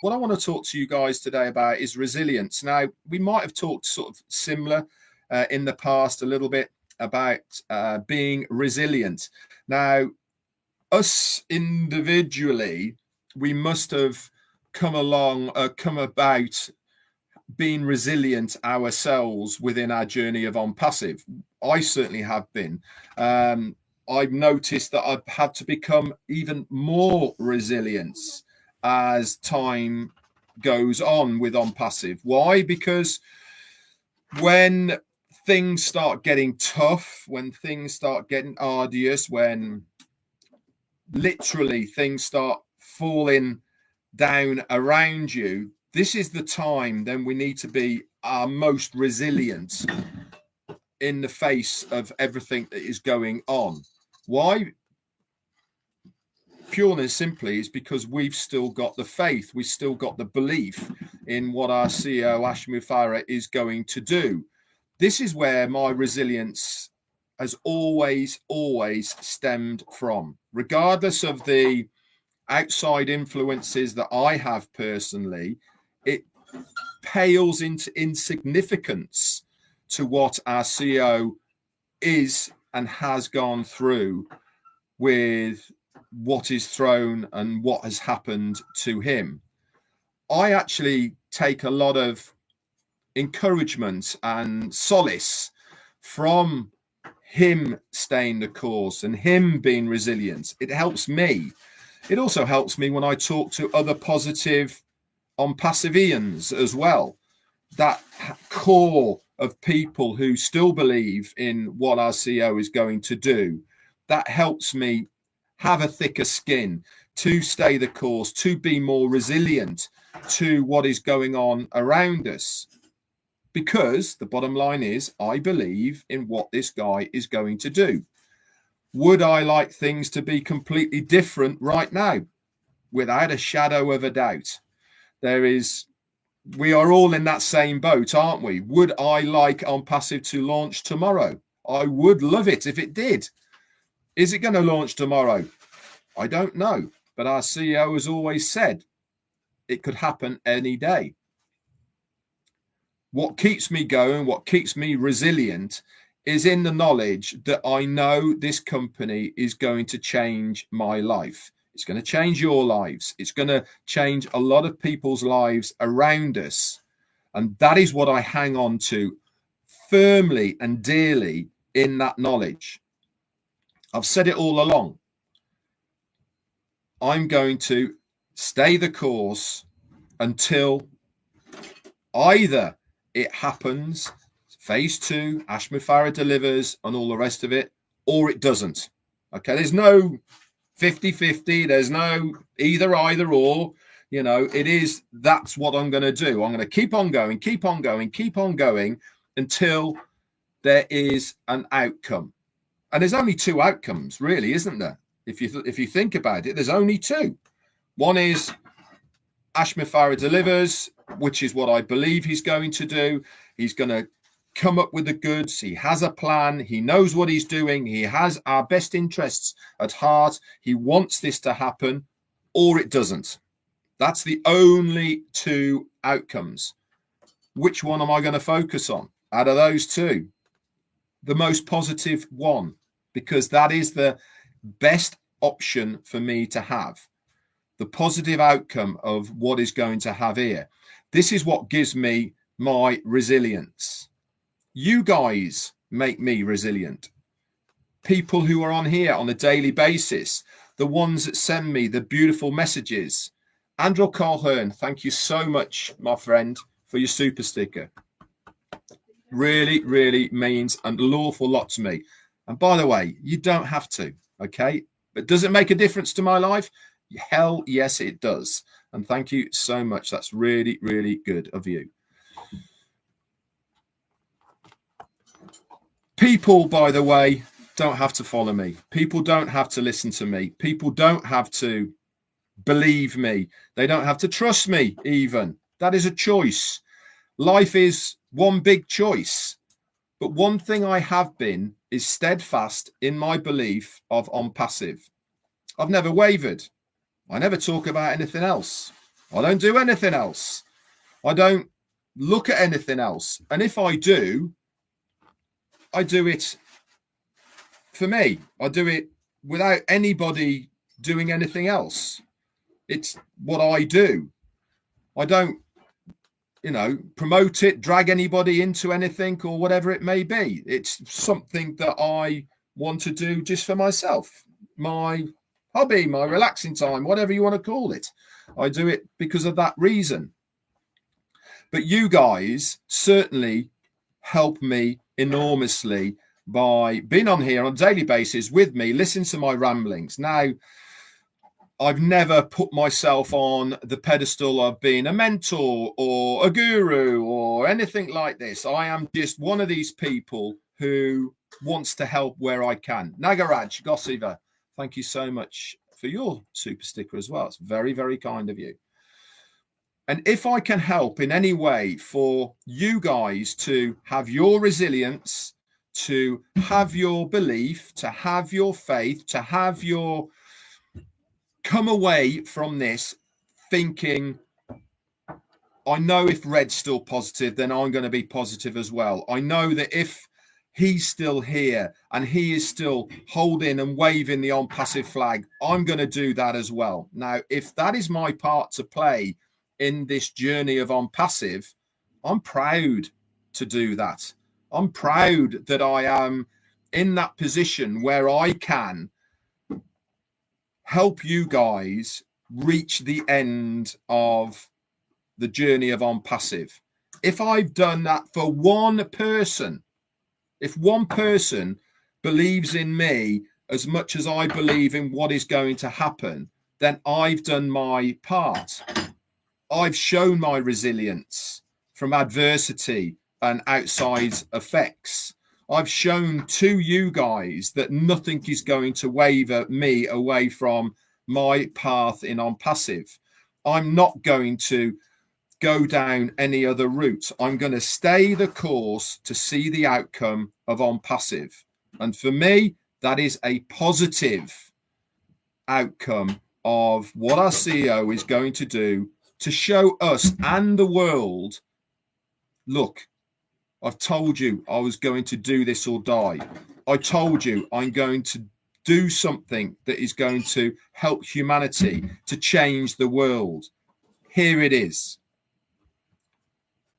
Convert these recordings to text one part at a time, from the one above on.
what I want to talk to you guys today about is resilience. Now, we might have talked sort of similar in the past a little bit about being resilient. Now, us individually, we must have come about being resilient ourselves within our journey of OnPassive. I certainly have been. I've noticed that I've had to become even more resilient as time goes on with OnPassive. Why? Because when things start getting tough, when things start getting arduous, when literally things start falling down around you, this is the time then we need to be our most resilient in the face of everything that is going on. Why? Purely and simply is because we've still got the faith, we've still got the belief in what our CEO Ashmi Farah is going to do. This is where my resilience has always stemmed from, regardless of the outside influences that I have personally. It pales into insignificance to what our CEO is and has gone through with what is thrown and what has happened to him. I actually take a lot of encouragement and solace from him staying the course and him being resilient. It helps me. It also helps me when I talk to other positive OnPassivians as well. That core of people who still believe in what our CEO is going to do, that helps me have a thicker skin to stay the course, to be more resilient to what is going on around us. Because the bottom line is, I believe in what this guy is going to do. Would I like things to be completely different right now? Without a shadow of a doubt. We are all in that same boat, aren't we? Would I like OnPassive to launch tomorrow? I would love it if it did. Is it going to launch tomorrow? I don't know. But our CEO has always said it could happen any day. What keeps me going, what keeps me resilient, is in the knowledge that I know this company is going to change my life. It's going to change your lives. It's going to change a lot of people's lives around us. And that is what I hang on to firmly and dearly, in that knowledge. I've said it all along. I'm going to stay the course until either it happens, phase 2, Ashmi Farah delivers and all the rest of it, or it doesn't. Okay, there's no 50-50, there's no either or, that's what I'm going to do. I'm going to keep on going until there is an outcome. And there's only two outcomes, really, isn't there? If you think about it, there's only two. One is Ashmi Farah delivers, which is what I believe he's going to do. He's going to come up with the goods. He has a plan. He knows what he's doing. He has our best interests at heart. He wants this to happen, or it doesn't. That's the only two outcomes. Which one am I going to focus on out of those two? The most positive one, because that is the best option for me to have. The positive outcome of what is going to have here. This is what gives me my resilience. You guys make me resilient. People who are on here on a daily basis, the ones that send me the beautiful messages. Andrew Colhern, thank you so much, my friend, for your super sticker. Really, really means an awful lot to me. And by the way, you don't have to, okay? But does it make a difference to my life? Hell yes, it does. And thank you so much. That's really, really good of you. People, by the way, don't have to follow me. People don't have to listen to me. People don't have to believe me. They don't have to trust me even. That is a choice. Life is one big choice. But one thing I have been is steadfast in my belief of OnPassive. I've never wavered. I never talk about anything else. I don't do anything else. I don't look at anything else. And if I do it for me. I do it without anybody doing anything else. It's what I do. I don't, promote it, drag anybody into anything or whatever it may be. It's something that I want to do just for myself, my hobby, my relaxing time, whatever you want to call it. I do it because of that reason. But you guys certainly help me enormously by being on here on a daily basis with me, listen to my ramblings. Now, I've never put myself on the pedestal of being a mentor or a guru or anything like this. I am just one of these people who wants to help where I can. Nagaraj Gossiva, thank you so much for your super sticker as well. It's very, very kind of you. And if I can help in any way for you guys to have your resilience, to have your belief, to have your faith, to have your come away from this thinking, I know if Red's still positive, then I'm going to be positive as well. I know that if he's still here and he is still holding and waving the OnPassive flag, I'm going to do that as well. Now, if that is my part to play in this journey of OnPassive, I'm proud to do that. I'm proud that I am in that position where I can help you guys reach the end of the journey of OnPassive. If I've done that for one person, if one person believes in me as much as I believe in what is going to happen, then I've done my part. I've shown my resilience from adversity and outside effects. I've shown to you guys that nothing is going to waver me away from my path in OnPassive. I'm not going to go down any other route. I'm going to stay the course to see the outcome of OnPassive. And for me, that is a positive outcome of what our CEO is going to do to show us and the world, look, I've told you I was going to do this or die. I told you I'm going to do something that is going to help humanity to change the world. Here it is.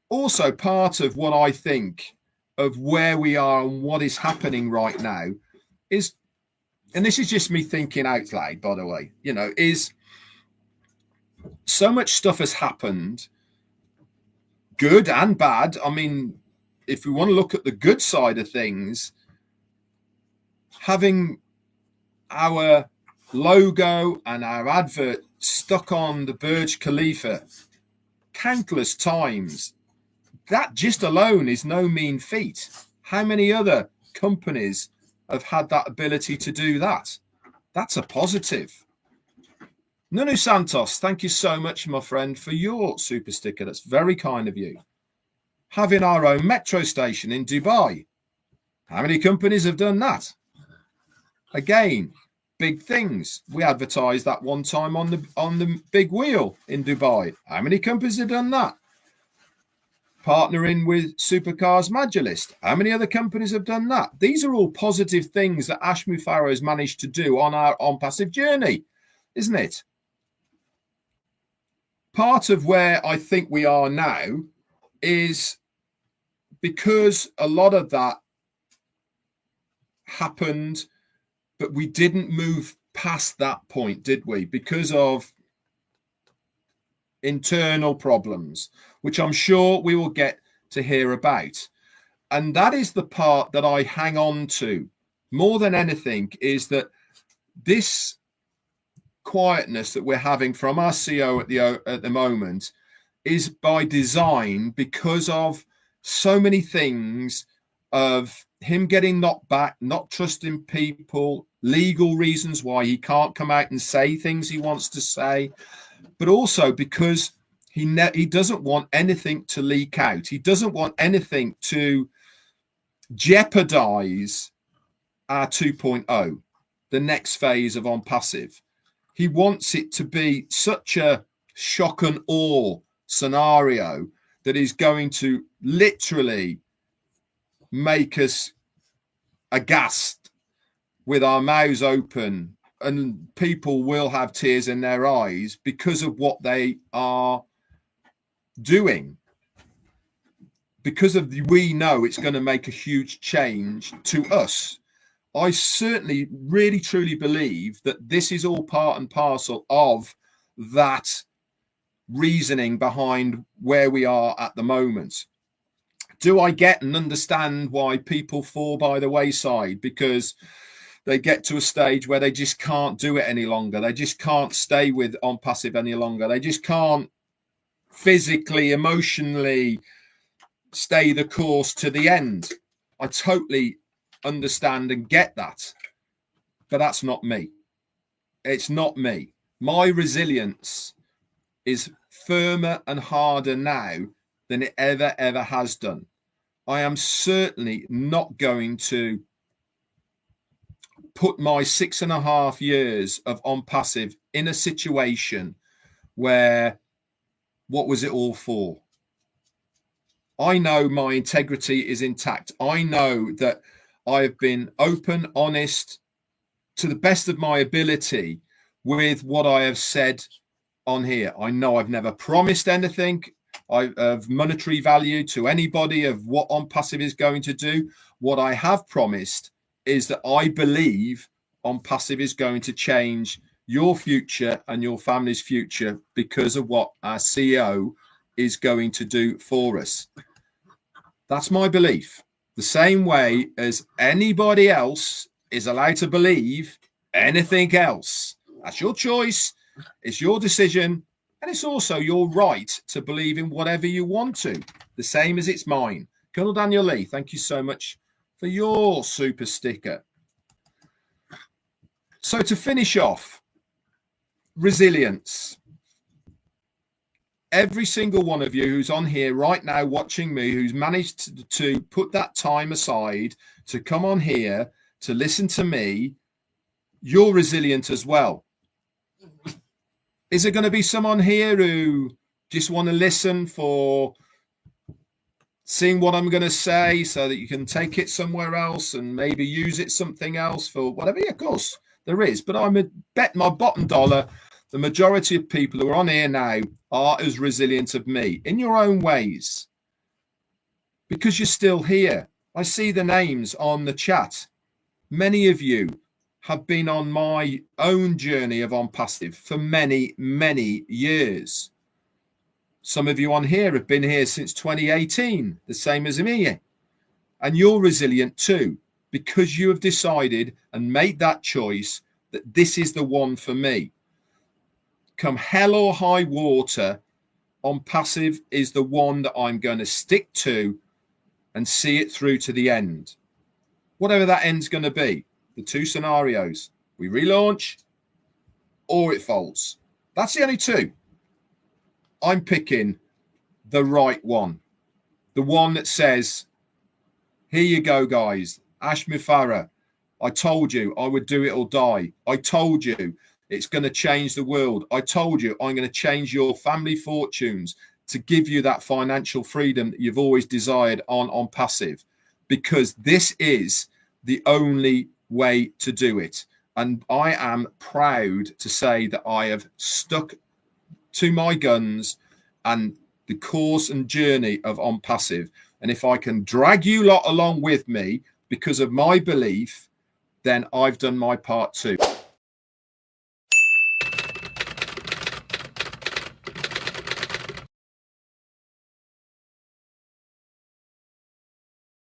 Also, part of what I think of where we are and what is happening right now is, and this is just me thinking out loud, by the way, is so much stuff has happened, good and bad. I mean, if we want to look at the good side of things, having our logo and our advert stuck on the Burj Khalifa countless times, that just alone is no mean feat. How many other companies have had that ability to do that? That's a positive. Nunu Santos, thank you so much, my friend, for your super sticker. That's very kind of you. Having our own metro station in Dubai. How many companies have done that? Again, big things. We advertised that one time on the big wheel in Dubai. How many companies have done that? Partnering with Supercars Majorlist. How many other companies have done that? These are all positive things that Ashmu Farrow has managed to do on our OnPassive journey, isn't it? Part of where I think we are now is because a lot of that happened, but we didn't move past that point, did we? Because of internal problems, which I'm sure we will get to hear about. And that is the part that I hang on to more than anything, is that this quietness that we're having from our CEO at the moment is by design, because of so many things of him getting knocked back, not trusting people, legal reasons why he can't come out and say things he wants to say, but also because he doesn't want anything to leak out. He doesn't want anything to jeopardize our 2.0, the next phase of OnPassive. He wants it to be such a shock and awe scenario that is going to literally make us aghast with our mouths open, and people will have tears in their eyes because of what they are doing. Because of we know it's going to make a huge change to us. I certainly really truly believe that this is all part and parcel of that reasoning behind where we are at the moment. Do I get and understand why people fall by the wayside? Because they get to a stage where they just can't do it any longer. They just can't stay with OnPassive any longer. They just can't physically, emotionally stay the course to the end. I totally understand and get that, but that's not me. It's not me. My resilience is firmer and harder now than it ever has done. I am certainly not going to put my 6.5 years of OnPassive in a situation where, what was it all for? I know my integrity is intact. I know that I have been open, honest, to the best of my ability with what I have said on here. I know I've never promised anything of monetary value to anybody of what OnPassive is going to do. What I have promised is that I believe OnPassive is going to change your future and your family's future because of what our CEO is going to do for us. That's my belief. The same way as anybody else is allowed to believe anything else. That's your choice. It's your decision. And it's also your right to believe in whatever you want to. The same as it's mine. Colonel Daniel Lee, thank you so much for your super sticker. So to finish off, resilience. Every single one of you who's on here right now watching me, who's managed to put that time aside to come on here to listen to me, you're resilient as well. Is there going to be someone here who just want to listen for seeing what I'm going to say so that you can take it somewhere else and maybe use it something else for whatever? Yeah, of course there is. But I'm a bet my bottom dollar the majority of people who are on here now are as resilient as me in your own ways, because you're still here. I see the names on the chat. Many of you have been on my own journey of OnPassive for many, many years. Some of you on here have been here since 2018, the same as me. And you're resilient too, because you have decided and made that choice that this is the one for me. Come hell or high water, OnPassive is the one that I'm going to stick to and see it through to the end. Whatever that end's going to be, the two scenarios, we relaunch or it folds. That's the only two. I'm picking the right one. The one that says, here you go, guys. Ashmi Farah, I told you I would do it or die. I told you it's going to change the world. I told you I'm going to change your family fortunes to give you that financial freedom that you've always desired on OnPassive, because this is the only way to do it. And I am proud to say that I have stuck to my guns and the course and journey of OnPassive. And if I can drag you lot along with me because of my belief, then I've done my part too.